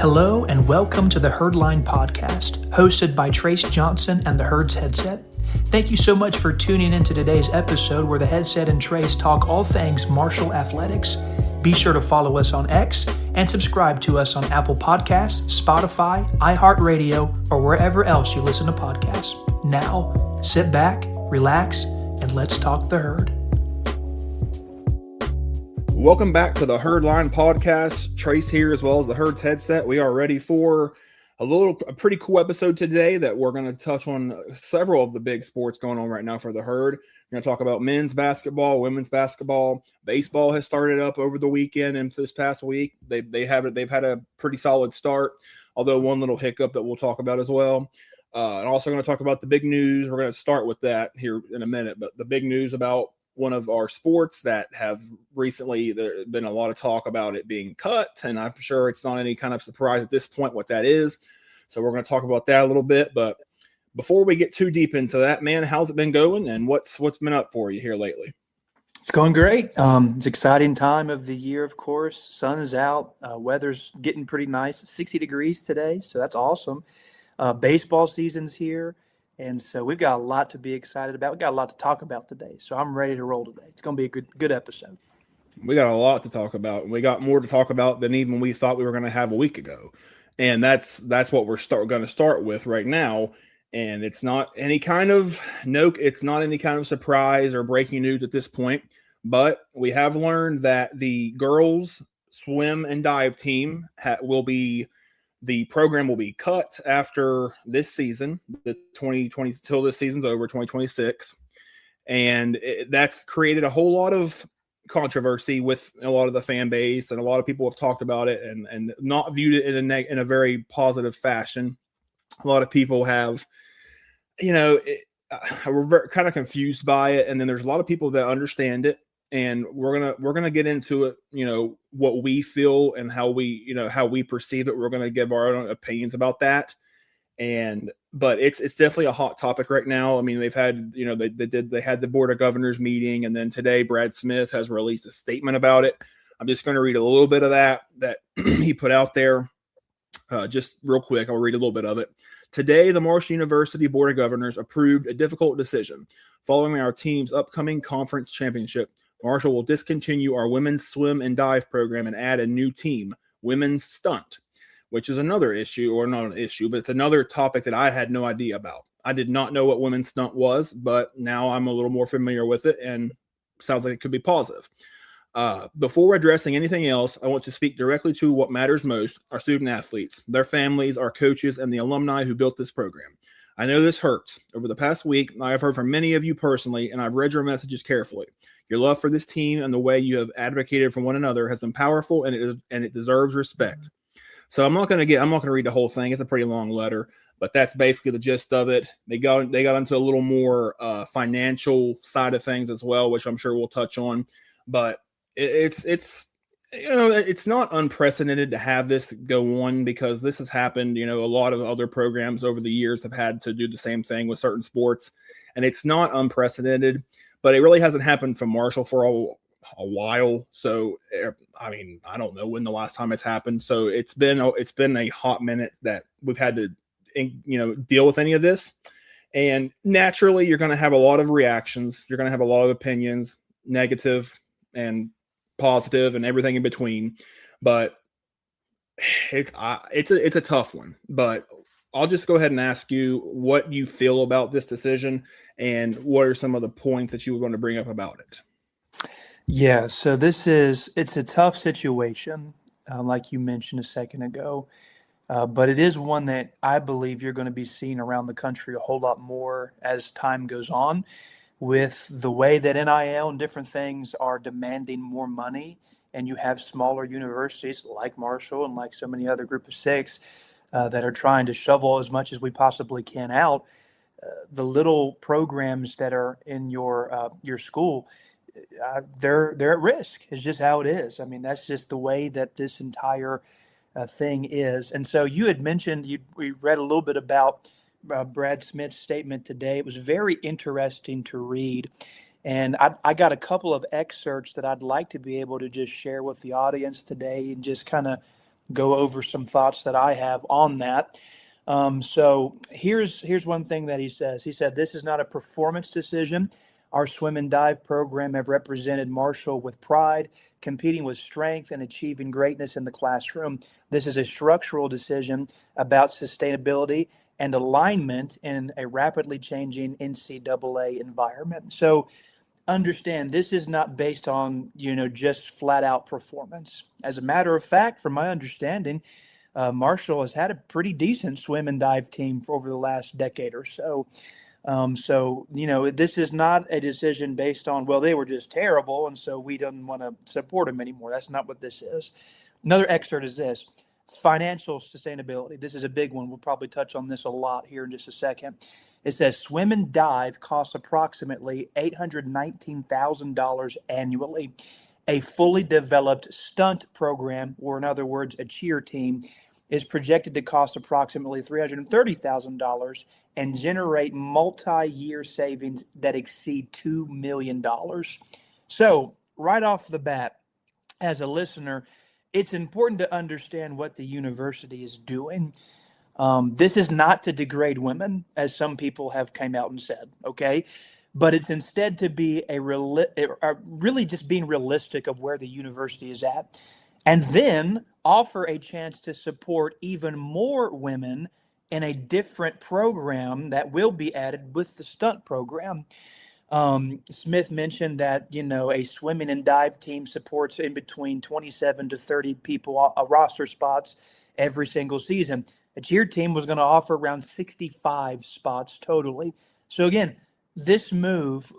Hello and welcome to the Herdline Podcast, hosted by Trace Johnson and the Herds Headset. Thank you so much for tuning into today's episode where the Headset and Trace talk all things Marshall athletics. Be sure to follow us on X and subscribe to us on Apple Podcasts, Spotify, iHeartRadio, or wherever else you listen to podcasts. Now, sit back, relax, and let's talk the herd. Welcome back to the Herdline Podcast. Trace here as well as the Herds Headset. We are ready for a pretty cool episode today that we're going to touch on several of the big sports going on right now for the herd. We're going to talk about men's basketball, women's basketball. Baseball has started up over the weekend and this past week. They've had a pretty solid start, although one little hiccup that we'll talk about as well. And also going to talk about the big news. We're going to start with that here in a minute, but the big news about one of our sports that have recently, there's been a lot of talk about it being cut, and I'm sure it's not any kind of surprise at this point what that is. So we're going to talk about that a little bit. But before we get too deep into that, man, how's it been going, and what's been up for you here lately? It's going great. It's an exciting time of the year, of course. Sun is out. Weather's getting pretty nice. It's 60 degrees today, so that's awesome. Baseball season's here. And so we've got a lot to be excited about. We've got a lot to talk about today. So I'm ready to roll today. It's going to be a good episode. We got a lot to talk about. And we got more to talk about than even we thought we were going to have a week ago. And that's what we're going to start with right now. And it's not any kind of surprise or breaking news at this point. But we have learned that the girls swim and dive team the program will be cut after this season, the 2020 till this season's over, 2026. And that's created a whole lot of controversy with a lot of the fan base, and a lot of people have talked about it and not viewed it in a very positive fashion. A lot of people have, we're kind of confused by it. And then there's a lot of people that understand it. And we're gonna get into it, what we feel and how we perceive it. We're gonna give our own opinions about that. But it's definitely a hot topic right now. I mean, they've had, they had the Board of Governors meeting, and then today Brad Smith has released a statement about it. I'm just going to read a little bit of that he put out there. Just real quick, I'll read a little bit of it. Today, the Marshall University Board of Governors approved a difficult decision. Following our team's upcoming conference championship, Marshall will discontinue our women's swim and dive program and add a new team, women's stunt, which is another issue, or not an issue, but it's another topic that I had no idea about. I did not know what women's stunt was, but now I'm a little more familiar with it, and sounds like it could be positive. Before addressing anything else, I want to speak directly to what matters most, our student athletes, their families, our coaches, and the alumni who built this program. I know this hurts. Over the past week, I have heard from many of you personally, and I've read your messages carefully. Your love for this team and the way you have advocated for one another has been powerful, and it deserves respect. So I'm not going to read the whole thing. It's a pretty long letter, but that's basically the gist of it. They got into a little more financial side of things as well, which I'm sure we'll touch on. But it's not unprecedented to have this go on, because this has happened. A lot of other programs over the years have had to do the same thing with certain sports, and it's not unprecedented. But it really hasn't happened from Marshall for a while. So, I mean, I don't know when the last time it's happened. So it's been a hot minute that we've had to, deal with any of this. And naturally, you're going to have a lot of reactions. You're going to have a lot of opinions, negative and positive and everything in between. But it's a tough one. But I'll just go ahead and ask you what you feel about this decision and what are some of the points that you were going to bring up about it. Yeah, so it's a tough situation, like you mentioned a second ago, but it is one that I believe you're going to be seeing around the country a whole lot more as time goes on, with the way that NIL and different things are demanding more money, and you have smaller universities like Marshall and like so many other Group of Six that are trying to shovel as much as we possibly can out. The little programs that are in your school, they're at risk. It's just how it is. I mean, that's just the way that this entire thing is. And so you had mentioned, we read a little bit about Brad Smith's statement today. It was very interesting to read. And I got a couple of excerpts that I'd like to be able to just share with the audience today and just kind of go over some thoughts that I have on that. So here's one thing that he says. He said, "This is not a performance decision. Our swim and dive program have represented Marshall with pride, competing with strength and achieving greatness in the classroom. This is a structural decision about sustainability and alignment in a rapidly changing NCAA environment." So understand, this is not based on, just flat out performance. As a matter of fact, from my understanding, Marshall has had a pretty decent swim and dive team for over the last decade or so. This is not a decision based on, well, they were just terrible, and so we don't want to support them anymore. That's not what this is. Another excerpt is this: financial sustainability. This is a big one. We'll probably touch on this a lot here in just a second. It says swim and dive costs approximately $819,000 annually. A fully developed stunt program, or in other words, a cheer team, is projected to cost approximately $330,000 and generate multi-year savings that exceed $2 million. So right off the bat, as a listener, it's important to understand what the university is doing. This is not to degrade women, as some people have come out and said, okay? But it's instead to be really just being realistic of where the university is at, and then offer a chance to support even more women in a different program that will be added with the stunt program. Smith mentioned that, a swimming and dive team supports in between 27 to 30 people, roster spots every single season. A cheer team was going to offer around 65 spots totally. So again, this move,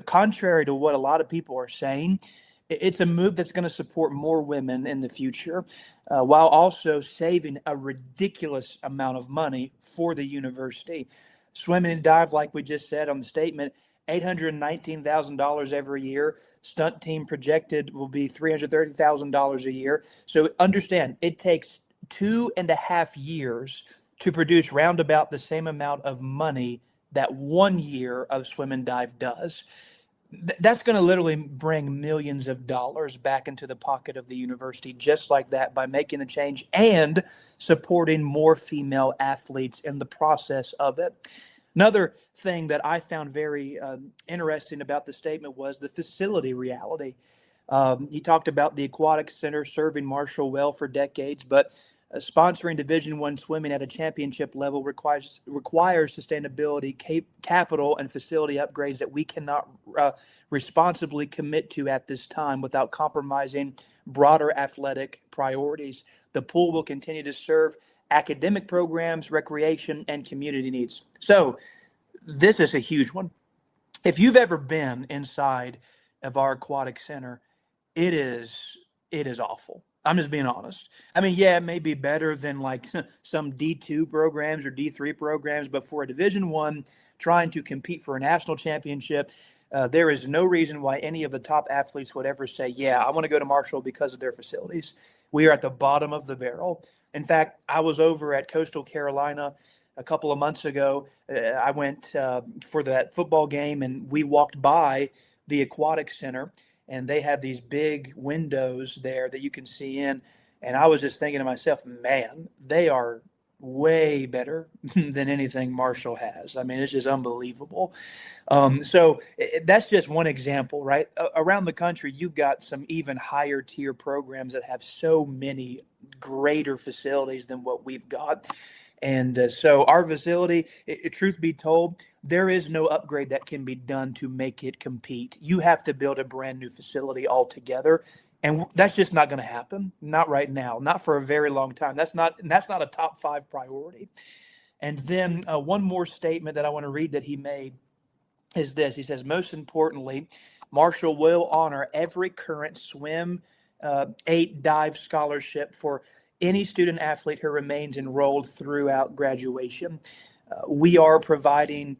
contrary to what a lot of people are saying, it's a move that's going to support more women in the future, while also saving a ridiculous amount of money for the university. Swimming and dive, like we just said on the statement, $819,000 every year. Stunt team projected will be $330,000 a year. So understand, it takes 2.5 years to produce roundabout the same amount of money that 1 year of swim and dive does. That's going to literally bring millions of dollars back into the pocket of the university just like that, by making the change and supporting more female athletes in the process of it. Another thing that I found very interesting about the statement was the facility reality. He talked about the Aquatic Center serving Marshall well for decades, but sponsoring Division I swimming at a championship level requires sustainability, capital, and facility upgrades that we cannot responsibly commit to at this time without compromising broader athletic priorities. The pool will continue to serve academic programs, recreation, and community needs. So this is a huge one. If you've ever been inside of our aquatic center, it is awful. I'm just being honest. I mean, yeah, it may be better than like some D2 programs or D3 programs, but for a Division I trying to compete for a national championship, there is no reason why any of the top athletes would ever say, yeah, I want to go to Marshall because of their facilities. We are at the bottom of the barrel. In fact, I was over at Coastal Carolina a couple of months ago. I went for that football game, and we walked by the Aquatic Center, and they have these big windows there that you can see in. And I was just thinking to myself, man, they are way better than anything Marshall has. I mean, it's just unbelievable. So that's just one example, right? Around the country, you've got some even higher tier programs that have so many greater facilities than what we've got. And so our facility, truth be told, there is no upgrade that can be done to make it compete. You have to build a brand new facility altogether. And that's just not going to happen. Not right now, not for a very long time. That's not a top 5 priority. And then one more statement that I want to read that he made is this. He says, most importantly, Marshall will honor every current swim 8 dive scholarship for any student athlete who remains enrolled throughout graduation. We are providing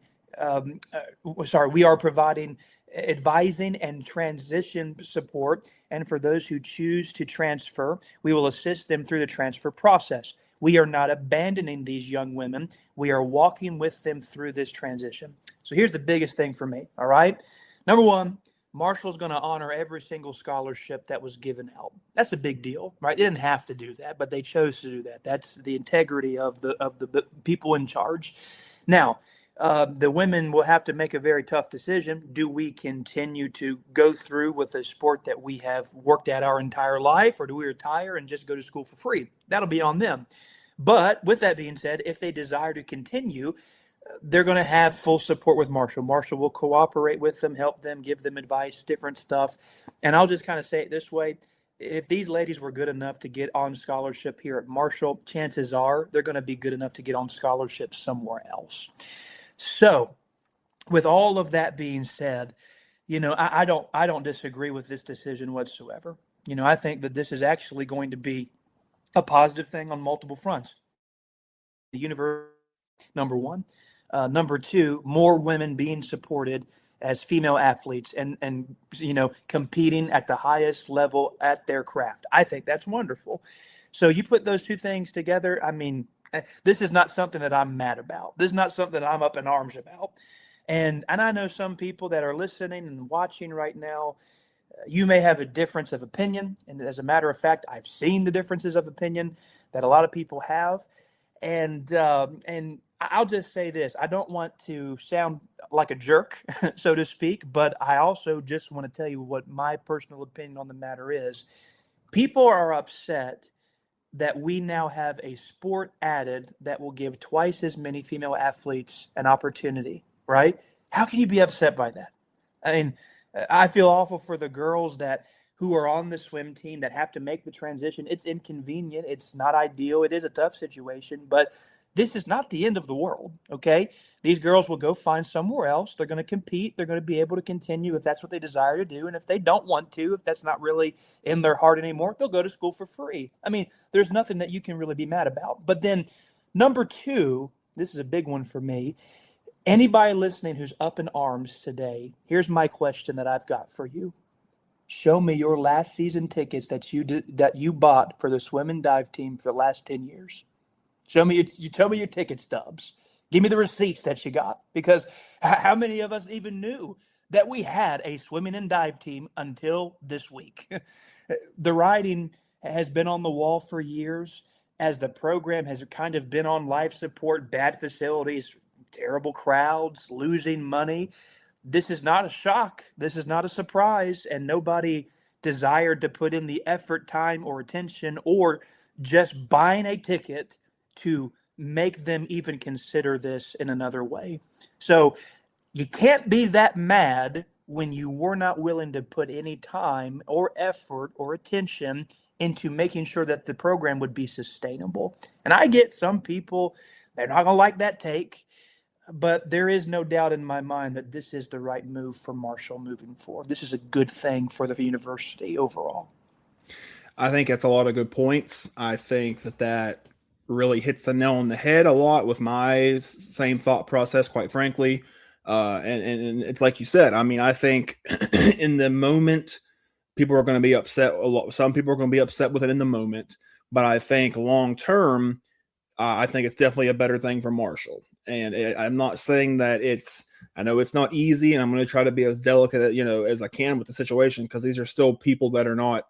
advising and transition support, and for those who choose to transfer, we will assist them through the transfer process. We are not abandoning these young women. We are walking with them through this transition. So here's the biggest thing for me, all right? Number one, Marshall's going to honor every single scholarship that was given out. That's a big deal, right? They didn't have to do that, but they chose to do that. That's the integrity of the people in charge. Now, the women will have to make a very tough decision. Do we continue to go through with a sport that we have worked at our entire life, or do we retire and just go to school for free? That'll be on them. But with that being said, if they desire to continue, they're going to have full support with Marshall. Marshall will cooperate with them, help them, give them advice, different stuff. And I'll just kind of say it this way. If these ladies were good enough to get on scholarship here at Marshall, chances are they're going to be good enough to get on scholarship somewhere else. So with all of that being said, I don't disagree with this decision whatsoever. I think that this is actually going to be a positive thing on multiple fronts. The university, number one. Number two, more women being supported as female athletes and competing at the highest level at their craft. I think that's wonderful. So you put those two things together. I mean, this is not something that I'm mad about. This is not something that I'm up in arms about. And I know some people that are listening and watching right now, you may have a difference of opinion. And as a matter of fact, I've seen the differences of opinion that a lot of people have. And I'll just say this. I don't want to sound like a jerk, so to speak, but I also just want to tell you what my personal opinion on the matter is. People are upset that we now have a sport added that will give twice as many female athletes an opportunity, right? How can you be upset by that? I mean, I feel awful for the girls who are on the swim team that have to make the transition. It's inconvenient. It's not ideal. It is a tough situation, but this is not the end of the world, okay? These girls will go find somewhere else. They're going to compete. They're going to be able to continue if that's what they desire to do. And if they don't want to, if that's not really in their heart anymore, they'll go to school for free. I mean, there's nothing that you can really be mad about. But then number two, this is a big one for me. Anybody listening who's up in arms today, here's my question that I've got for you. Show me your last season tickets that you bought for the swim and dive team for the last 10 years. Show me your ticket stubs. Give me the receipts that you got, because how many of us even knew that we had a swimming and dive team until this week? The writing has been on the wall for years as the program has kind of been on life support, bad facilities, terrible crowds, losing money. This is not a shock. This is not a surprise, and nobody desired to put in the effort, time, or attention, or just buying a ticket to make them even consider this in another way. So you can't be that mad when you were not willing to put any time or effort or attention into making sure that the program would be sustainable. And I get some people, they're not going to like that take, but there is no doubt in my mind that this is the right move for Marshall moving forward. This is a good thing for the university overall. I think that's a lot of good points. I think that really hits the nail on the head a lot with my same thought process, quite frankly. And it's like you said, I mean, I think in the moment, people are going to be upset a lot. Some people are going to be upset with it in the moment, but I think long term, I think it's definitely a better thing for Marshall. And I'm not saying that I know it's not easy, and I'm going to try to be as delicate, as I can with the situation, because these are still people that are not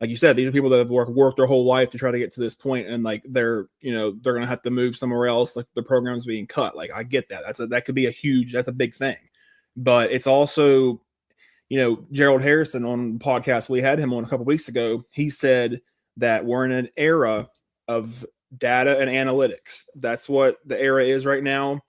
like you said, these are people that have worked their whole life to try to get to this point, and like they're going to have to move somewhere else. Like the program's being cut. Like I get that. That could be that's a big thing, but it's also, Gerald Harrison on the podcast, we had him on a couple weeks ago. He said that we're in an era of data and analytics. That's what the era is right now.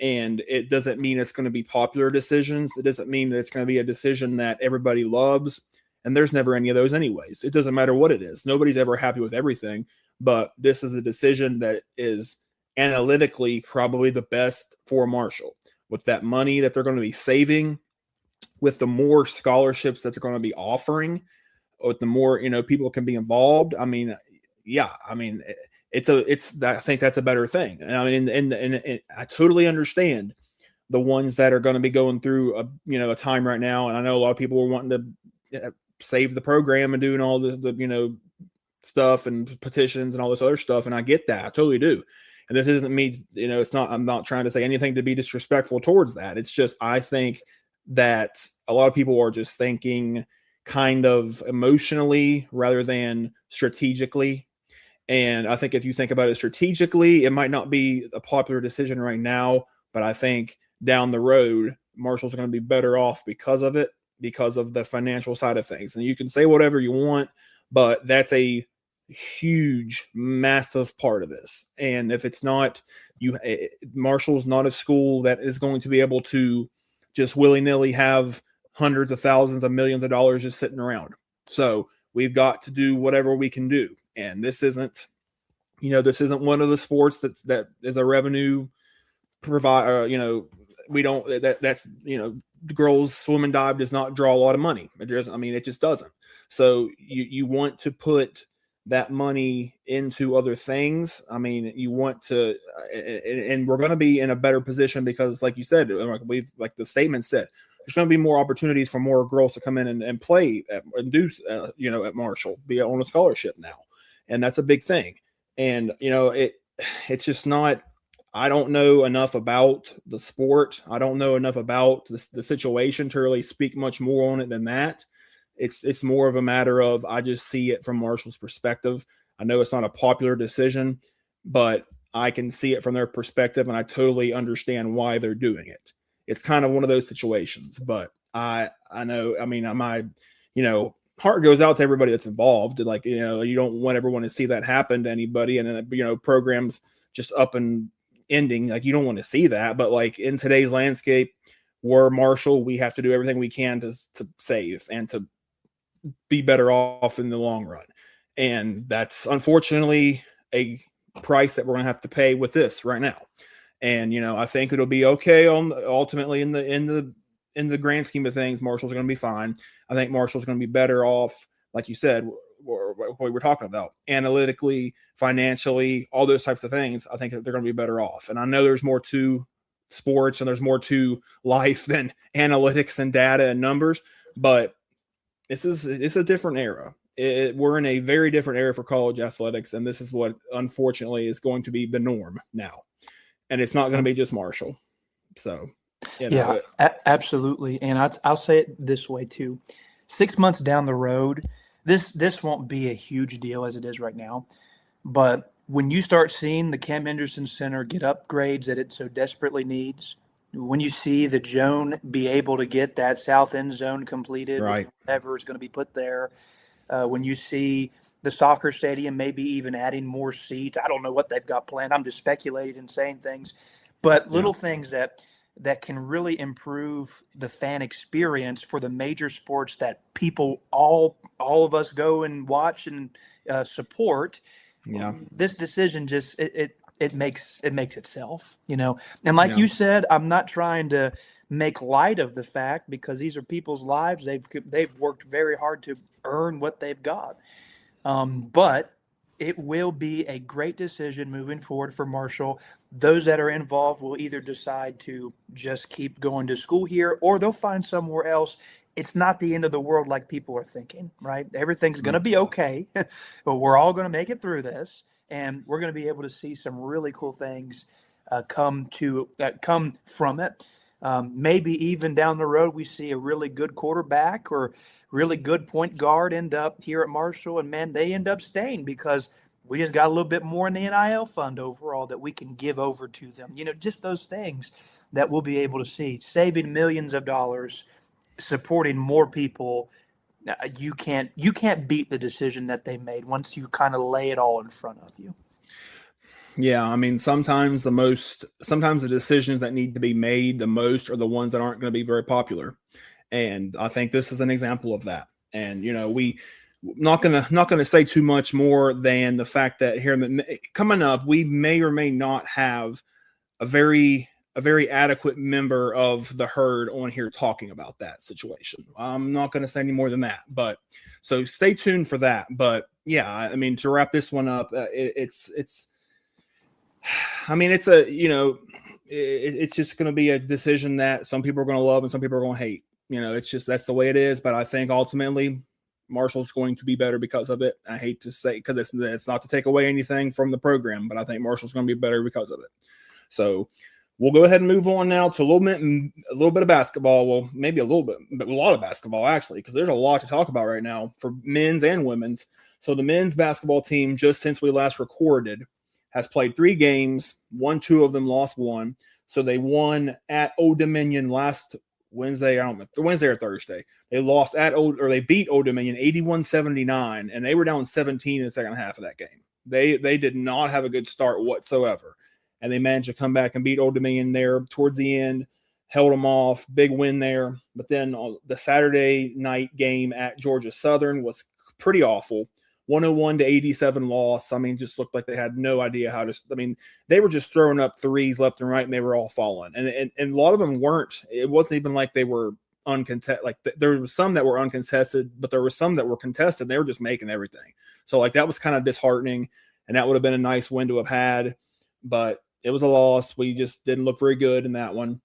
And it doesn't mean it's going to be popular decisions. It doesn't mean that it's going to be a decision that everybody loves. And there's never any of those anyways. It doesn't matter what it is. Nobody's ever happy with everything. But this is a decision that is analytically probably the best for Marshall. With that money that they're going to be saving, with the more scholarships that they're going to be offering, with the more, people can be involved. I mean, yeah, I mean, I think that's a better thing. And I mean, and I totally understand the ones that are going to be going through a time right now. And I know a lot of people are wanting to save the program and doing all this, stuff and petitions and all this other stuff. And I get that. I totally do. And this isn't me, I'm not trying to say anything to be disrespectful towards that. It's just, I think that a lot of people are just thinking kind of emotionally rather than strategically. And I think if you think about it strategically, it might not be a popular decision right now, but I think down the road, Marshall's going to be better off because of it, because of the financial side of things. And you can say whatever you want, but that's a huge, massive part of this. And if it's not, Marshall's not a school that is going to be able to just willy-nilly have hundreds of thousands of millions of dollars just sitting around. So we've got to do whatever we can do. And this isn't one of the sports that is a revenue provide. We don't, that's girls swim and dive does not draw a lot of money. It just doesn't. So you want to put that money into other things. You want to, and we're going to be in a better position because, like you said, like the statement said, there's going to be more opportunities for more girls to come in and play at Marshall, be on a scholarship now. And that's a big thing. And, it's just not, I don't know enough about the sport. I don't know enough about the situation to really speak much more on it than that. It's more of a matter of, I just see it from Marshall's perspective. I know it's not a popular decision, but I can see it from their perspective, and I totally understand why they're doing it. It's kind of one of those situations, but I know, my heart goes out to everybody that's involved. Like, you don't want everyone to see that happen to anybody, and programs just up and ending. Like, you don't want to see that, but like in today's landscape, we're Marshall, we have to do everything we can to save and to be better off in the long run. And that's unfortunately a price that we're going to have to pay with this right now. And, I think it'll be okay ultimately in the grand scheme of things. Marshall's going to be fine. I think Marshall's going to be better off, like you said, what we were talking about, analytically, financially, all those types of things. I think that they're going to be better off. And I know there's more to sports and there's more to life than analytics and data and numbers, but it's a different era. We're in a very different era for college athletics, and this is what unfortunately is going to be the norm now. And it's not going to be just Marshall. So, yeah, absolutely. And I'll say it this way too: 6 months down the road, this won't be a huge deal as it is right now. But when you start seeing the Cam Henderson Center get upgrades that it so desperately needs, when you see the Joan be able to get that south end zone completed, right, with whatever is going to be put there, when you see the soccer stadium maybe even adding more seats, I don't know what they've got planned. I'm just speculating and saying things, but little things that can really improve the fan experience for the major sports that people, all of us go and watch and support. Yeah. This decision just it makes itself, and like you said, I'm not trying to make light of the fact, because these are people's lives. They've worked very hard to earn what they've got. But it will be a great decision moving forward for Marshall. Those that are involved will either decide to just keep going to school here, or they'll find somewhere else. It's not the end of the world like people are thinking, right? Everything's going to be okay, but we're all going to make it through this, and we're going to be able to see some really cool things come from it. Maybe even down the road, we see a really good quarterback or really good point guard end up here at Marshall, and man, they end up staying because we just got a little bit more in the NIL fund overall that we can give over to them. Just those things that we'll be able to see, saving millions of dollars, supporting more people. You can't beat the decision that they made once you kind of lay it all in front of you. Yeah, sometimes the decisions that need to be made the most are the ones that aren't going to be very popular. And I think this is an example of that. And, we not gonna say too much more than the fact that here coming up, we may or may not have a very adequate member of the herd on here talking about that situation. I'm not going to say any more than that, but so stay tuned for that. But yeah, to wrap this one up, it's just going to be a decision that some people are going to love and some people are going to hate. That's the way it is. But I think ultimately Marshall's going to be better because of it. I hate to say, because it's not to take away anything from the program, but I think Marshall's going to be better because of it. So We'll go ahead and move on now to a little bit of basketball. Well, maybe a little bit, but a lot of basketball actually, because there's a lot to talk about right now for men's and women's. So the men's basketball team, just since we last recorded, has played 3 games, won 2 of them, lost 1. So they won at Old Dominion last Wednesday. I don't know, Wednesday or Thursday. They lost they beat Old Dominion 81-79, and they were down 17 in the second half of that game. They did not have a good start whatsoever. And they managed to come back and beat Old Dominion there towards the end, held them off, big win there. But then the Saturday night game at Georgia Southern was pretty awful. 101-87 loss. I mean, just looked like they had no idea how to. I mean, they were just throwing up threes left and right, and they were all falling. And a lot of them weren't. It wasn't even like they were uncontested. Like there was some that were uncontested, but there were some that were contested. They were just making everything. So like that was kind of disheartening, and that would have been a nice win to have had, but it was a loss. We just didn't look very good in that one.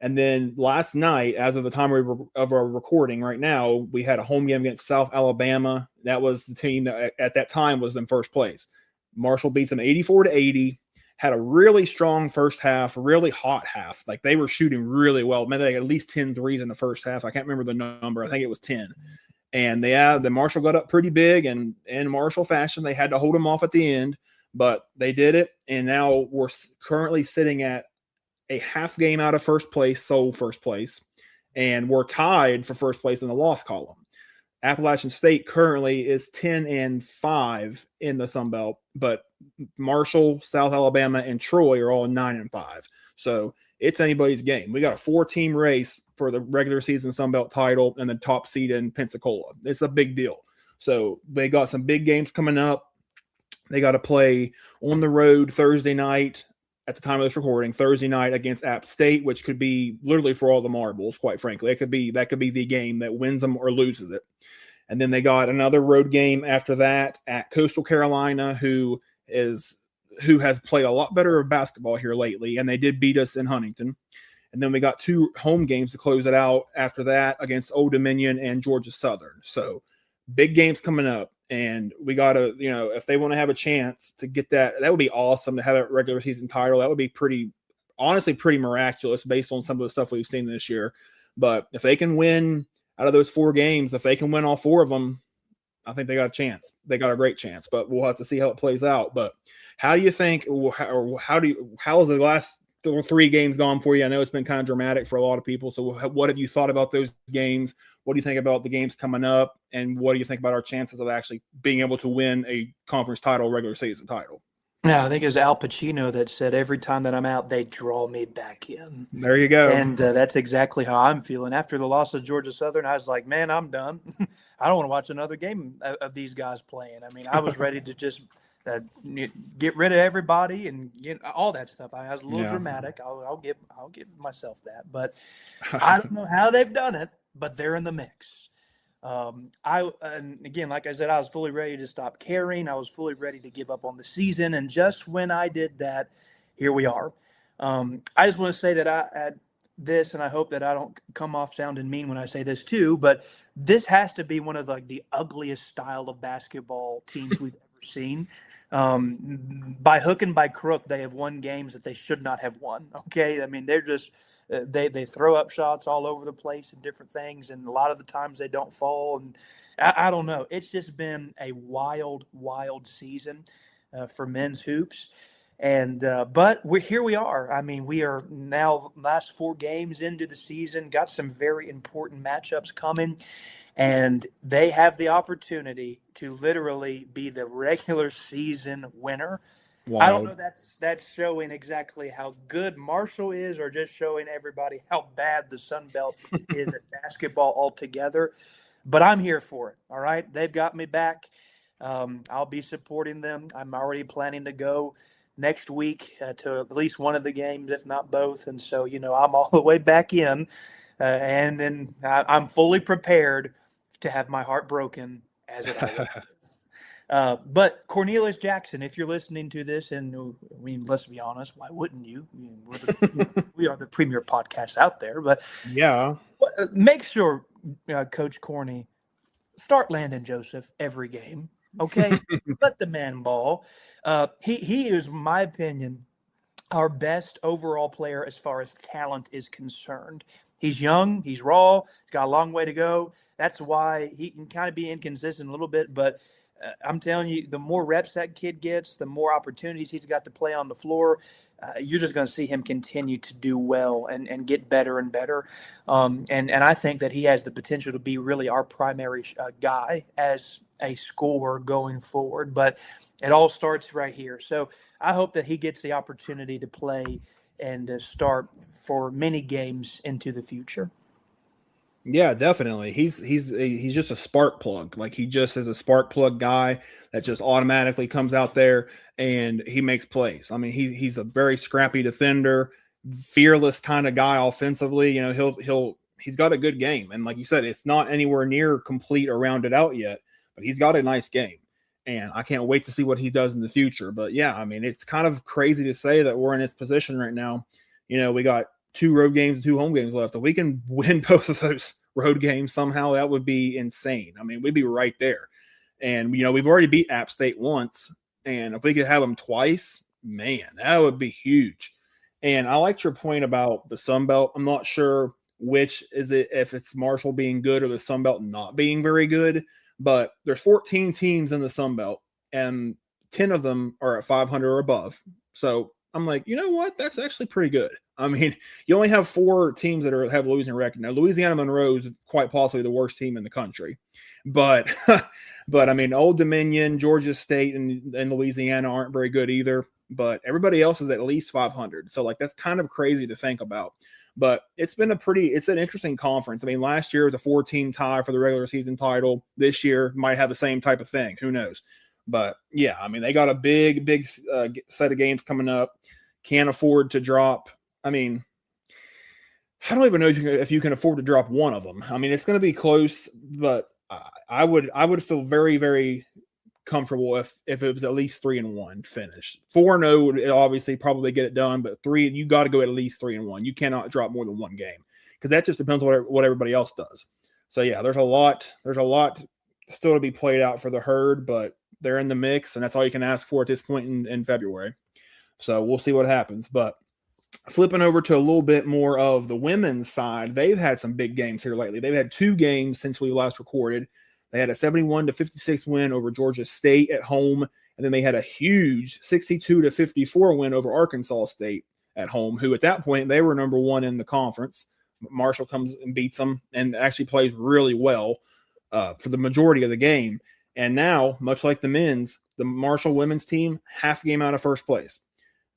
And then last night, as of the time of our recording right now, we had a home game against South Alabama. That was the team that at that time was in first place. Marshall beat them 84-80, had a really strong first half, really hot half. Like they were shooting really well. Maybe they had at least 10 threes in the first half. I can't remember the number. I think it was 10. And the Marshall got up pretty big, and in Marshall fashion, they had to hold them off at the end. But they did it, and now we're currently sitting at a half game out of first place, sole first place, and we're tied for first place in the loss column. Appalachian State currently is 10-5 in the Sun Belt, but Marshall, South Alabama, and Troy are all 9-5. So it's anybody's game. We got a 4-team race for the regular season Sun Belt title and the top seed in Pensacola. It's a big deal. So they got some big games coming up. They got to play on the road Thursday night at the time of this recording, Thursday night against App State, which could be literally for all the marbles, quite frankly. That could be the game that wins them or loses it. And then they got another road game after that at Coastal Carolina, who has played a lot better of basketball here lately, and they did beat us in Huntington. And then we got 2 home games to close it out after that against Old Dominion and Georgia Southern. So big games coming up. And we got to, if they want to have a chance to get that would be awesome to have a regular season title. That would be honestly pretty miraculous based on some of the stuff we've seen this year. But if they can win out of those 4 games, if they can win all 4 of them, I think they got a chance. They got a great chance, but we'll have to see how it plays out. But how do you think, how has the last 3 games gone for you? I know it's been kind of dramatic for a lot of people. So what have you thought about those games? What do you think about the games coming up? And what do you think about our chances of actually being able to win a conference title, regular season title? Yeah, I think it was Al Pacino that said, every time that I'm out, they draw me back in. There you go. And that's exactly how I'm feeling. After the loss of Georgia Southern, I was like, man, I'm done. I don't want to watch another game of these guys playing. I mean, I was ready to just get rid of everybody and get all that stuff. I was a little dramatic. I'll give myself that. But I don't know how they've done it, but they're in the mix. And again, like I said, I was fully ready to stop caring. I was fully ready to give up on the season. And just when I did that, here we are. I just want to say that I had this, and I hope that I don't come off sounding mean when I say this too, but this has to be one of the ugliest style of basketball teams we've ever seen. By hook and by crook, they have won games that they should not have won. Okay. I mean, they're just, they throw up shots all over the place and different things, and a lot of the times they don't fall. And I don't know. It's just been a wild, wild season for men's hoops. And but here we are. I mean, we are now last 4 games into the season, got some very important matchups coming, and they have the opportunity to literally be the regular season winner. Wow. I don't know that's showing exactly how good Marshall is, or just showing everybody how bad the Sun Belt is at basketball altogether. But I'm here for it. All right. They've got me back. I'll be supporting them. I'm already planning to go next week to at least one of the games, if not both. And so, I'm all the way back in, and then I'm fully prepared to have my heart broken as it always is. But Cornelius Jackson, if you're listening to this, and I mean, let's be honest, why wouldn't you? I mean, we are the premier podcast out there, but yeah, make sure, Coach Corny, start Landon Joseph every game. Okay, let the man ball. He is, in my opinion, our best overall player as far as talent is concerned. He's young, he's raw, he's got a long way to go. That's why he can kind of be inconsistent a little bit, but I'm telling you, the more reps that kid gets, the more opportunities he's got to play on the floor. You're just going to see him continue to do well and get better and better. And I think that he has the potential to be really our primary guy as a scorer going forward. But it all starts right here. So I hope that he gets the opportunity to play and start for many games into the future. Yeah, definitely. He's just a spark plug. Like he just is a spark plug guy that just automatically comes out there and he makes plays. I mean, he's a very scrappy defender, fearless kind of guy offensively. You know, he's got a good game. And like you said, it's not anywhere near complete or rounded out yet, but he's got a nice game. And I can't wait to see what he does in the future. But yeah, I mean, it's kind of crazy to say that we're in this position right now. You know, we got 2 road games and 2 home games left. If we can win both of those road games somehow, that would be insane. I mean, we'd be right there. And, you know, we've already beat App State once. And if we could have them twice, man, that would be huge. And I liked your point about the Sun Belt. I'm not sure which is it, if it's Marshall being good or the Sun Belt not being very good. But there's 14 teams in the Sun Belt, and 10 of them are at 500 or above. So I'm like, you know what? That's actually pretty good. I mean, you only have 4 teams that have losing record. Now, Louisiana Monroe is quite possibly the worst team in the country. But, but I mean, Old Dominion, Georgia State, and Louisiana aren't very good either. But everybody else is at least 500. So, like, that's kind of crazy to think about. But it's an interesting conference. I mean, last year was a 4-team tie for the regular season title. This year might have the same type of thing. Who knows? But yeah, I mean, they got a big set of games coming up. Can't afford to drop. I mean, I don't even know if you can afford to drop one of them. I mean, it's going to be close, but I would feel very, very comfortable if it was at least 3-1 finish. 4-0 would obviously probably get it done, but 3, you got to go at least 3-1. You cannot drop more than one game because that just depends on what everybody else does. So yeah, there's a lot still to be played out for the Herd, but they're in the mix, and that's all you can ask for at this point in February. So we'll see what happens. But flipping over to a little bit more of the women's side, they've had some big games here lately. They've had 2 games since we last recorded. They had a 71-56 win over Georgia State at home, and then they had a huge 62-54 win over Arkansas State at home, who at that point, they were number 1 in the conference. Marshall comes and beats them and actually plays really well for the majority of the game. And now, much like the men's, the Marshall women's team, half game out of first place.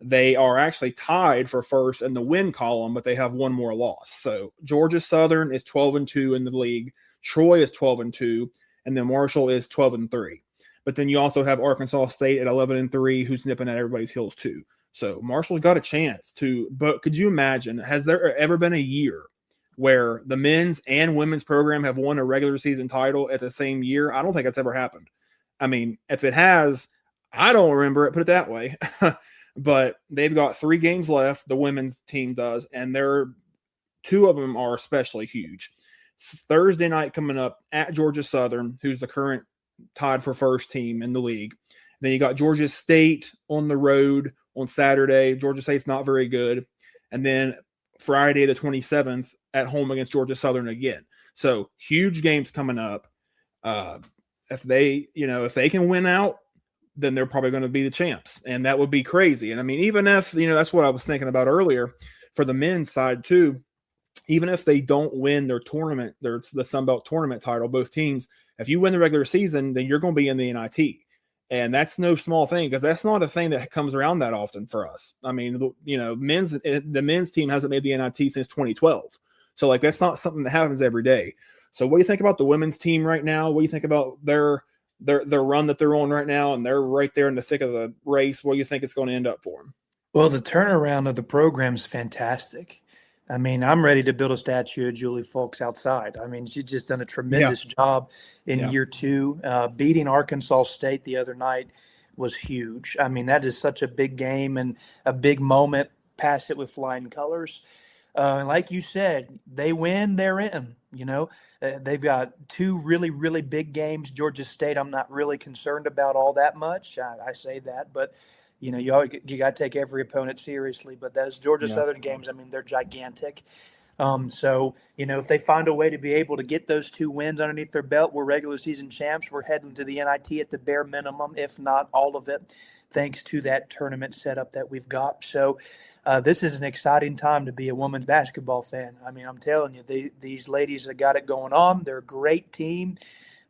They are actually tied for first in the win column, but they have one more loss. So Georgia Southern is 12-2 in the league. Troy is 12-2. And then Marshall is 12-3. But then you also have Arkansas State at 11-3, who's nipping at everybody's heels too. So Marshall's got a chance to. But could you imagine? Has there ever been a year where the men's and women's program have won a regular season title at the same year? I don't think that's ever happened. I mean, if it has, I don't remember it. Put it that way. But they've got 3 games left. The women's team does, and 2 of them are especially huge. Thursday night coming up at Georgia Southern, who's the current tied for first team in the league. Then you got Georgia State on the road on Saturday. Georgia State's not very good. And then Friday the 27th at home against Georgia Southern again. So huge games coming up. If they can win out, then they're probably going to be the champs. And that would be crazy. And I mean, even if, that's what I was thinking about earlier for the men's side too. Even if they don't win their tournament, the Sun Belt tournament title, both teams, if you win the regular season, then you're going to be in the NIT. And that's no small thing because that's not a thing that comes around that often for us. I mean, the men's team hasn't made the NIT since 2012. So, like, that's not something that happens every day. So what do you think about the women's team right now? What do you think about their run that they're on right now? And they're right there in the thick of the race. What do you think it's going to end up for them? Well, the turnaround of the program is fantastic. I mean, I'm ready to build a statue of Julie Folks outside. I mean, she's just done a tremendous job in year 2. Beating Arkansas State the other night was huge. I mean, that is such a big game and a big moment. Pass it with flying colors. And like you said, they win, they're in. They've got two really, really big games. Georgia State, I'm not really concerned about all that much. I say that, but you got to take every opponent seriously. But those Georgia Yeah. Southern games, I mean, they're gigantic. So, if they find a way to be able to get those two wins underneath their belt, we're regular season champs. We're heading to the NIT at the bare minimum, if not all of it, thanks to that tournament setup that we've got. So, this is an exciting time to be a women's basketball fan. I mean, I'm telling you, these ladies have got it going on. They're a great team.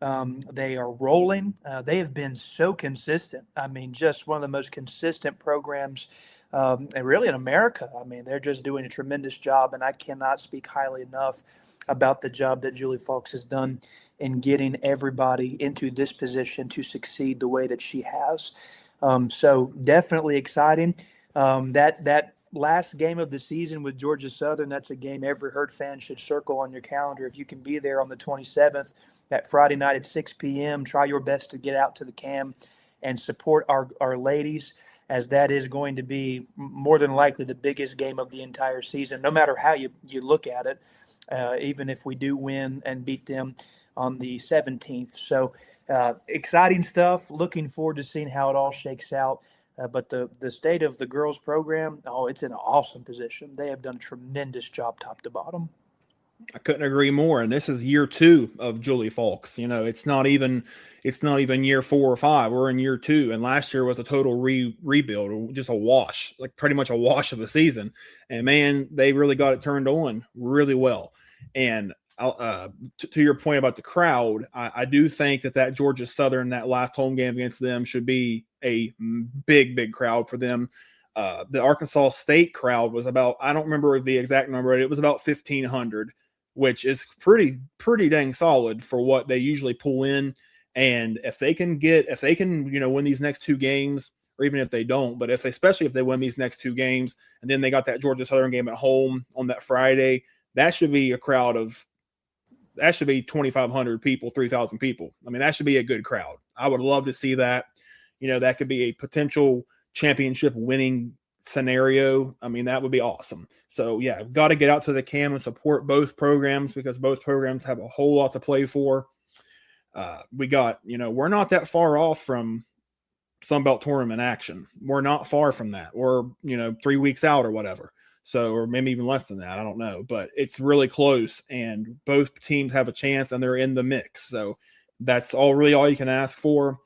They are rolling. They have been so consistent. I mean, just one of the most consistent programs and really in America. I mean, they're just doing a tremendous job, and I cannot speak highly enough about the job that Julie Fox has done in getting everybody into this position to succeed the way that she has. So definitely exciting. That last game of the season with Georgia Southern, that's a game every Herd fan should circle on your calendar. If you can be there on the 27th, that Friday night at 6 p.m., try your best to get out to the CAM and support our ladies, as that is going to be more than likely the biggest game of the entire season, no matter how you look at it, even if we do win and beat them on the 17th. So exciting stuff. Looking forward to seeing how it all shakes out. But the state of the girls program, it's in an awesome position. They have done a tremendous job top to bottom. I couldn't agree more. And this is year 2 of Julie Falks. It's not even year 4 or 5. We're in year 2, and last year was a total rebuild, just a wash, like pretty much a wash of a season. And man, they really got it turned on really well. And to your point about the crowd, I do think that Georgia Southern, that last home game against them, should be a big crowd for them. The Arkansas State crowd was about, I don't remember the exact number, but it was about 1,500, which is pretty dang solid for what they usually pull in. And if they can win these next 2 games, or even if they don't, but especially if they win these next 2 games, and then they got that Georgia Southern game at home on that Friday, that should be a crowd of, that should be 2,500 people, 3,000 people. I mean, that should be a good crowd. I would love to see that. That could be a potential championship winning scenario. I mean, that would be awesome. So yeah, got to get out to the CAM and support both programs, because both programs have a whole lot to play for. We got, we're not that far off from Sunbelt tournament action. We're not far from that. We're, 3 weeks out or whatever. So, or maybe even less than that. I don't know, but it's really close, and both teams have a chance, and they're in the mix. So that's all you can ask for.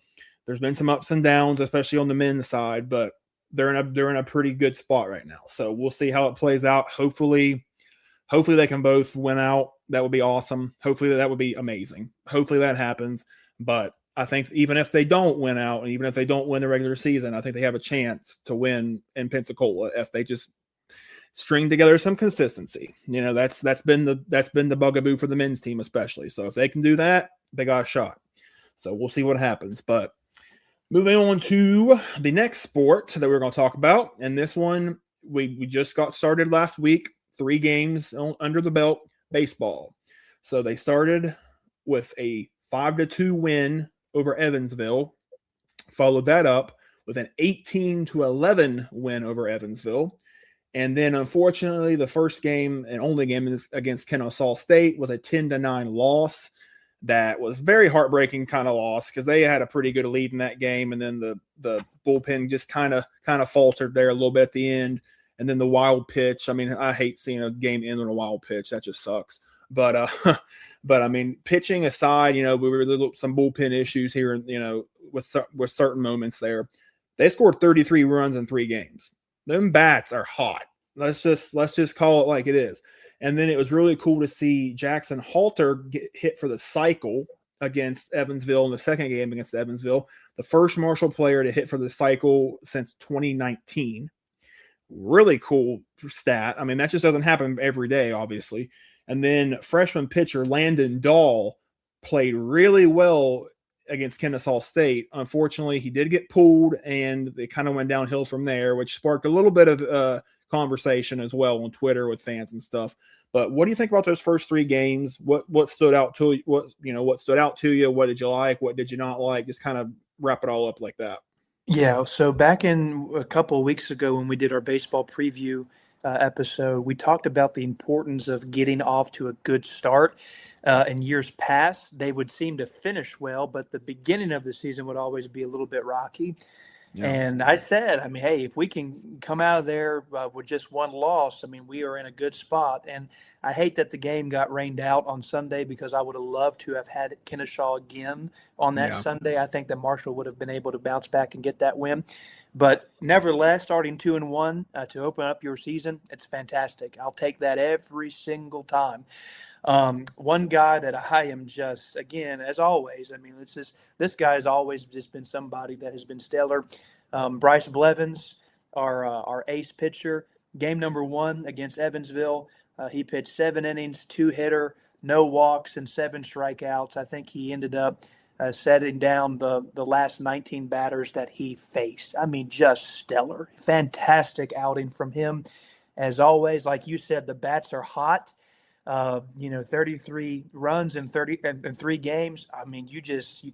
There's been some ups and downs, especially on the men's side, but they're in a pretty good spot right now. So we'll see how it plays out. Hopefully they can both win out. That would be awesome. Hopefully that would be amazing. Hopefully that happens. But I think even if they don't win out, and even if they don't win the regular season, I think they have a chance to win in Pensacola if they just string together some consistency. That's been the bugaboo for the men's team especially. So if they can do that, they got a shot. So we'll see what happens. But moving on to the next sport that we're going to talk about, and this one we just got started last week. 3 games under the belt, baseball. So they started with a 5-2 win over Evansville, followed that up with an 18-11 win over Evansville. And then, unfortunately, the first game and only game against Kennesaw State was a 10-9 loss. That was very heartbreaking kind of loss, because they had a pretty good lead in that game, and then the bullpen just kind of faltered there a little bit at the end. And then the wild pitch. I mean, I hate seeing a game end on a wild pitch. That just sucks. But but I mean, pitching aside, we were some bullpen issues here, with certain moments there. They scored 33 runs in 3 games. Them bats are hot. Let's just call it like it is. And then it was really cool to see Jackson Halter get hit for the cycle against Evansville in the second game against Evansville. The first Marshall player to hit for the cycle since 2019. Really cool stat. I mean, that just doesn't happen every day, obviously. And then freshman pitcher Landon Dahl played really well against Kennesaw State. Unfortunately, he did get pulled, and they kind of went downhill from there, which sparked a little bit of conversation as well on Twitter with fans and stuff. But what do you think about those first 3 games? What stood out to you? What stood out to you? What did you like? What did you not like? Just kind of wrap it all up like that. Yeah, so back in a couple of weeks ago when we did our baseball preview, episode, we talked about the importance of getting off to a good start. In years past, they would seem to finish well, but the beginning of the season would always be a little bit rocky. Yeah. And I said, I mean, hey, if we can come out of there with just one loss, I mean, we are in a good spot. And I hate that the game got rained out on Sunday because I would have loved to have had Kennesaw again on that Yeah. Sunday. I think that Marshall would have been able to bounce back and get that win. But nevertheless, starting 2-1 to open up your season, it's fantastic. I'll take that every single time. One guy that I am just, again, as always, I mean, this guy has always just been somebody that has been stellar. Bryce Blevins, our ace pitcher, game number 1 against Evansville, he pitched 7 innings, 2-hitter, no walks, and 7 strikeouts. I think he ended up setting down the last 19 batters that he faced. I mean, just stellar. Fantastic outing from him. As always, like you said, the bats are hot. 33 runs in 3 games. I mean, you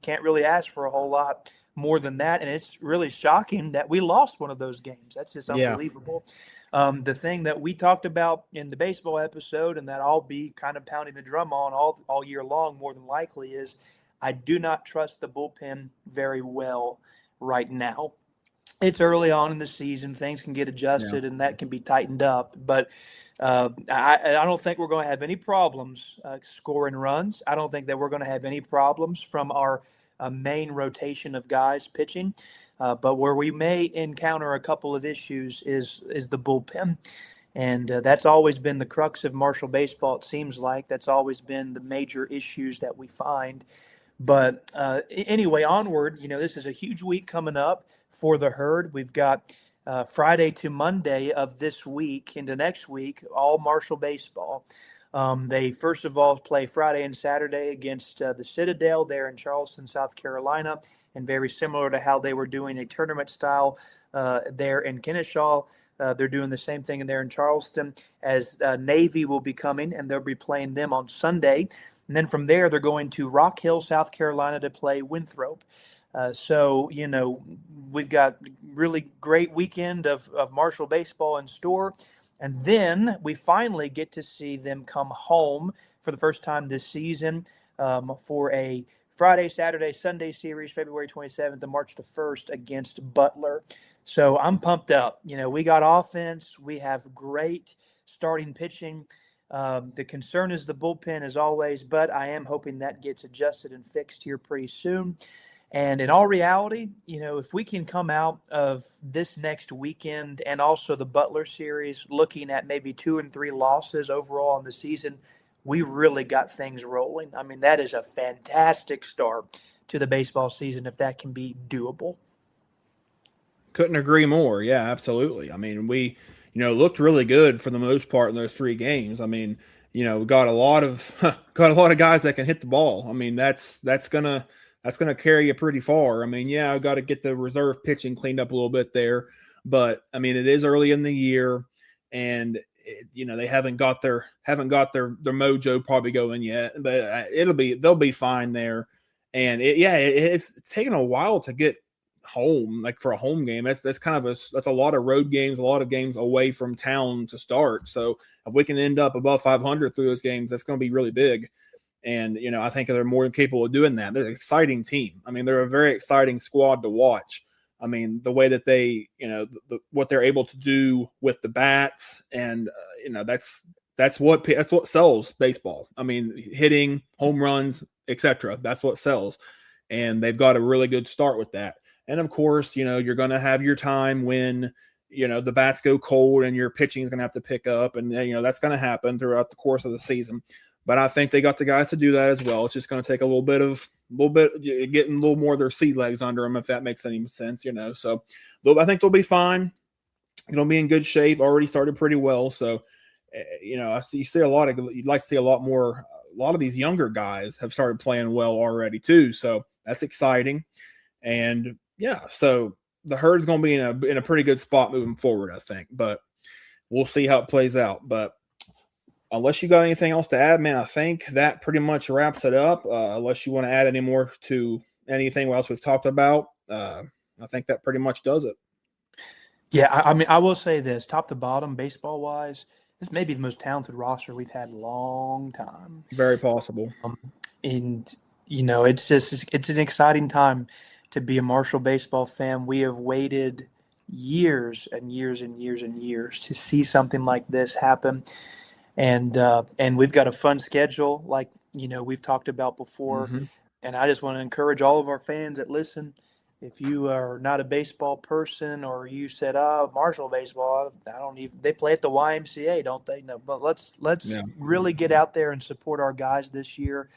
can't really ask for a whole lot more than that. And it's really shocking that we lost one of those games. That's just unbelievable. The thing that we talked about in the baseball episode, and that I'll be kind of pounding the drum on all year long, more than likely, is I do not trust the bullpen very well right now. It's early on in the season. Things can get adjusted and that can be tightened up. But I don't think we're going to have any problems scoring runs. I don't think that we're going to have any problems from our main rotation of guys pitching. But where we may encounter a couple of issues is the bullpen. And that's always been the crux of Marshall baseball, it seems like. That's always been the major issues that we find. But anyway, onward, this is a huge week coming up for the Herd. We've got Friday to Monday of this week into next week, all Marshall baseball. They first of all play Friday and Saturday against the Citadel there in Charleston, South Carolina, and very similar to how they were doing a tournament style there in Kennesaw. They're doing the same thing in there in Charleston, as Navy will be coming, and they'll be playing them on Sunday. And then from there, they're going to Rock Hill, South Carolina to play Winthrop. So, we've got really great weekend of Marshall baseball in store. And then we finally get to see them come home for the first time this season for a Friday, Saturday, Sunday series, February 27th to March the 1st against Butler. So I'm pumped up. We got offense. We have great starting pitching. The concern is the bullpen as always, but I am hoping that gets adjusted and fixed here pretty soon. And in all reality, if we can come out of this next weekend and also the Butler series looking at maybe 2 and 3 losses overall in the season, we really got things rolling. I mean, that is a fantastic start to the baseball season if that can be doable. Couldn't agree more. Yeah, absolutely. I mean, we, looked really good for the most part in those 3 games. I mean, we got a lot of guys that can hit the ball. I mean, that's gonna carry you pretty far. I mean, yeah, I got to get the reserve pitching cleaned up a little bit there, but I mean, it is early in the year, and they haven't got their mojo probably going yet, but they'll be fine there. And it's taken a while to get home, like for a home game. That's kind of that's a lot of road games, a lot of games away from town to start. So if we can end up above 500 through those games, that's going to be really big. And, I think they're more than capable of doing that. They're an exciting team. I mean, they're a very exciting squad to watch. I mean, the way that they, what they're able to do with the bats, and, that's what sells baseball. I mean, hitting, home runs, etc. That's what sells. And they've got a really good start with that. And of course, you're going to have your time when, the bats go cold and your pitching is going to have to pick up. And, that's going to happen throughout the course of the season. But I think they got the guys to do that as well. It's just going to take a little bit getting a little more of their sea legs under them, if that makes any sense, So I think they'll be fine. They'll be in good shape. Already started pretty well. So, you'd like to see a lot more. A lot of these younger guys have started playing well already too. So that's exciting. And yeah, so the Herd's going to be in a pretty good spot moving forward, I think. But we'll see how it plays out. But unless you got anything else to add, man, I think that pretty much wraps it up. Unless you want to add any more to anything else we've talked about, I think that pretty much does it. Yeah, I mean, I will say this, top to bottom, baseball wise, this may be the most talented roster we've had in a long time. Very possible. Um, and it's just it's an exciting time to be a Marshall baseball fan. We have waited years and years and years and years to see something like this happen, and we've got a fun schedule, like we've talked about before. Hmm. And I just want to encourage all of our fans that listen. If you are not a baseball person, or you said, "Oh, Marshall baseball, I don't even." They play at the YMCA, don't they? No, but let's Yeah. really get out there and support our guys this year.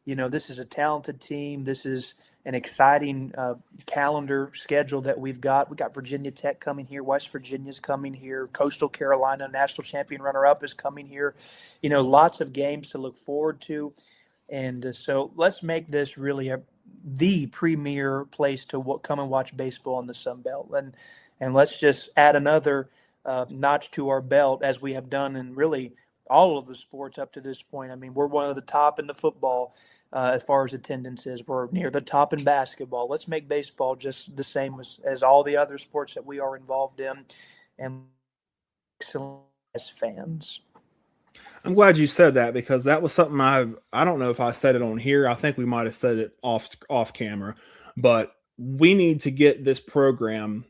This is a talented team. This is an exciting calendar schedule that we've got. We got Virginia Tech coming here. West Virginia's coming here. Coastal Carolina, national champion runner-up, is coming here. Lots of games to look forward to. And so let's make this really the premier place to come and watch baseball in the Sun Belt. And let's just add another notch to our belt, as we have done in really all of the sports up to this point. I mean, we're one of the top in the football as far as attendance is. We're near the top in basketball. Let's make baseball just the same as all the other sports that we are involved in, and excellent as fans. I'm glad you said that, because that was something I don't know if I said it on here. I think we might have said it off camera, but we need to get this program,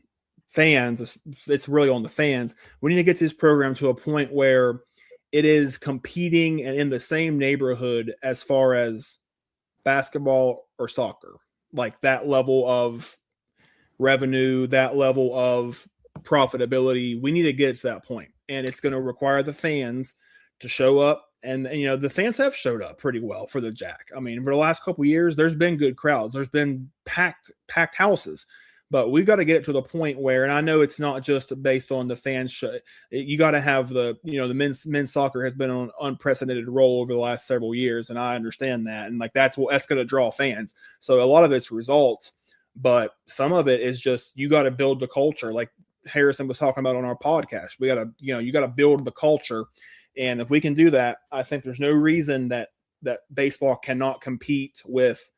fans, it's really on the fans. We need to get this program to a point where it is competing and in the same neighborhood as far as basketball or soccer, like that level of revenue, that level of profitability. We need to get to that point, and it's going to require the fans to show up. And the fans have showed up pretty well for the Jack. I mean, for the last couple of years, there's been good crowds. There's been packed houses. But we've got to get it to the point where, and I know it's not just based on the fans. You got to have the men's soccer has been on an unprecedented roll over the last several years, and I understand that. And that's going to draw fans. So a lot of it's results, but some of it is just you got to build the culture, like Harrison was talking about on our podcast. We got to you got to build the culture. And if we can do that, I think there's no reason that baseball cannot compete with,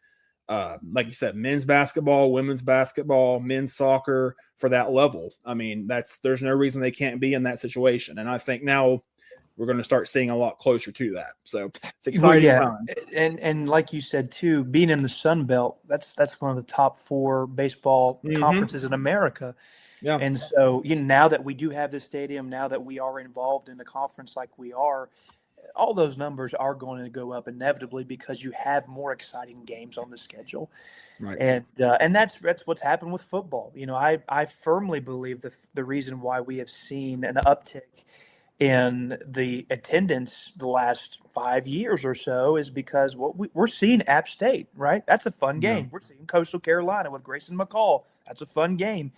like you said, men's basketball, women's basketball, men's soccer for that level. I mean, there's no reason they can't be in that situation. And I think now we're going to start seeing a lot closer to that. So it's exciting time. And like you said too, being in the Sun Belt, that's one of the top 4 baseball conferences in America. Yeah. And so, now that we do have this stadium, now that we are involved in a conference like we are, all those numbers are going to go up inevitably, because you have more exciting games on the schedule. Right. And that's what's happened with football. I firmly believe the reason why we have seen an uptick in the attendance the last 5 years or so is because we're seeing App State, right? That's a fun game. Yeah. We're seeing Coastal Carolina with Grayson McCall. That's a fun game.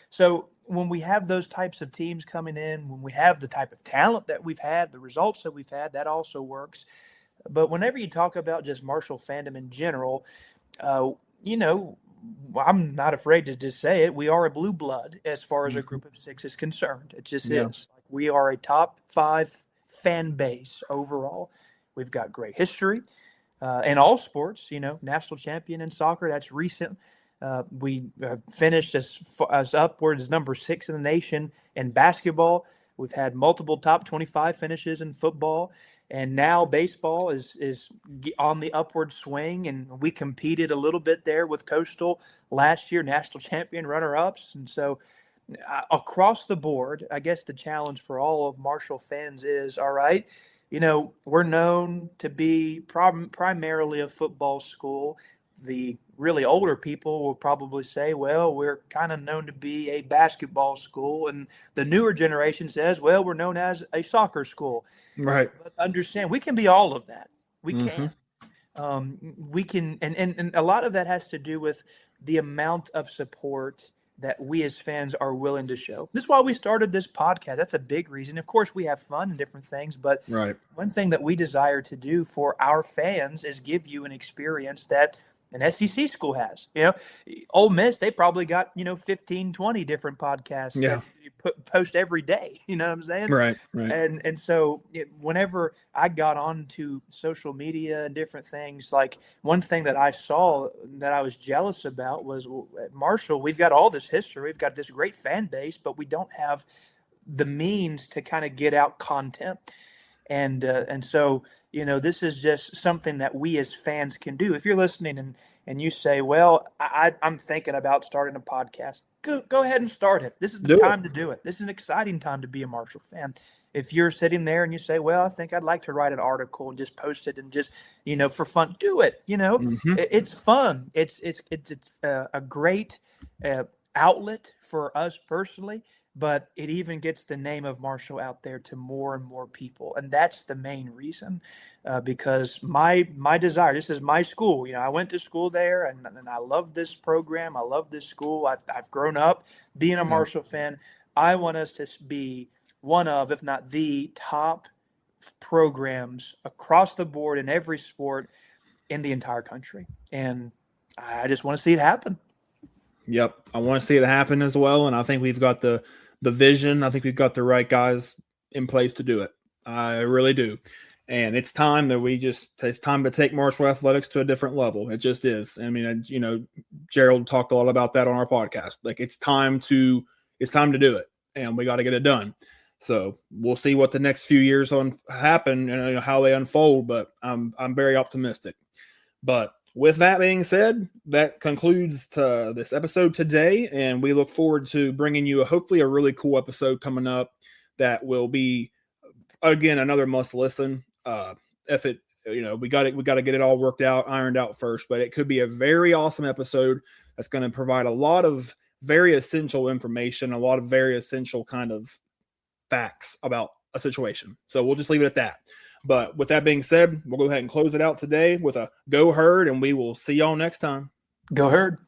So when we have those types of teams coming in, when we have the type of talent that we've had, the results that we've had, that also works. But whenever you talk about just Marshall fandom in general, I'm not afraid to just say it. We are a blue blood as far as a group of 6 is concerned. It just is. Like, we are a top 5 fan base overall. We've got great history in all sports. National champion in soccer, that's recent. We finished as upwards as number 6 in the nation in basketball. We've had multiple top 25 finishes in football, and now baseball is on the upward swing. And we competed a little bit there with Coastal last year, national champion runner-ups. And so across the board, I guess the challenge for all of Marshall fans is, all right, we're known to be primarily a football school. The really older people will probably say, well, we're kind of known to be a basketball school. And the newer generation says, well, we're known as a soccer school. Right. But understand, we can be all of that. We can. We can. And a lot of that has to do with the amount of support that we as fans are willing to show. This is why we started this podcast. That's a big reason. Of course, we have fun and different things, but one thing that we desire to do for our fans is give you an experience that an SEC school has. Ole Miss, they probably got 15, 20 different podcasts that you post every day. You know what I'm saying? Right. Right. And so whenever I got onto social media and different things, like one thing that I saw that I was jealous about was at Marshall, we've got all this history, we've got this great fan base, but we don't have the means to kind of get out content. And so, this is just something that we as fans can do. If you're listening and you say, well, I'm thinking about starting a podcast, go ahead and start it. This is the Do time it. to do it. This is an exciting time to be a Marshall fan. If you're sitting there and you say, well, I think I'd like to write an article and just post it and just, for fun, do it. Mm-hmm. It's fun. It's a great outlet for us personally, but it even gets the name of Marshall out there to more and more people. And that's the main reason, because my desire, this is my school. I went to school there, and I love this program. I love this school. I've grown up being a Marshall fan. I want us to be one of, if not the top programs across the board in every sport in the entire country. And I just want to see it happen. Yep. I want to see it happen as well. And I think we've got the vision. I think we've got the right guys in place to do it. I really do. And it's time that it's time to take Marshall athletics to a different level. It just is. I mean, Gerald talked a lot about that on our podcast. Like it's time to do it, and we got to get it done. So we'll see what the next few years happen and how they unfold, but I'm very optimistic. But with that being said, that concludes this episode today, and we look forward to bringing you hopefully a really cool episode coming up that will be, again, another must listen. If it, we got to get it all worked out, ironed out first, but it could be a very awesome episode that's going to provide a lot of very essential information, a lot of very essential kind of facts about a situation. So we'll just leave it at that. But with that being said, we'll go ahead and close it out today with a go Herd, and we will see y'all next time. Go Herd.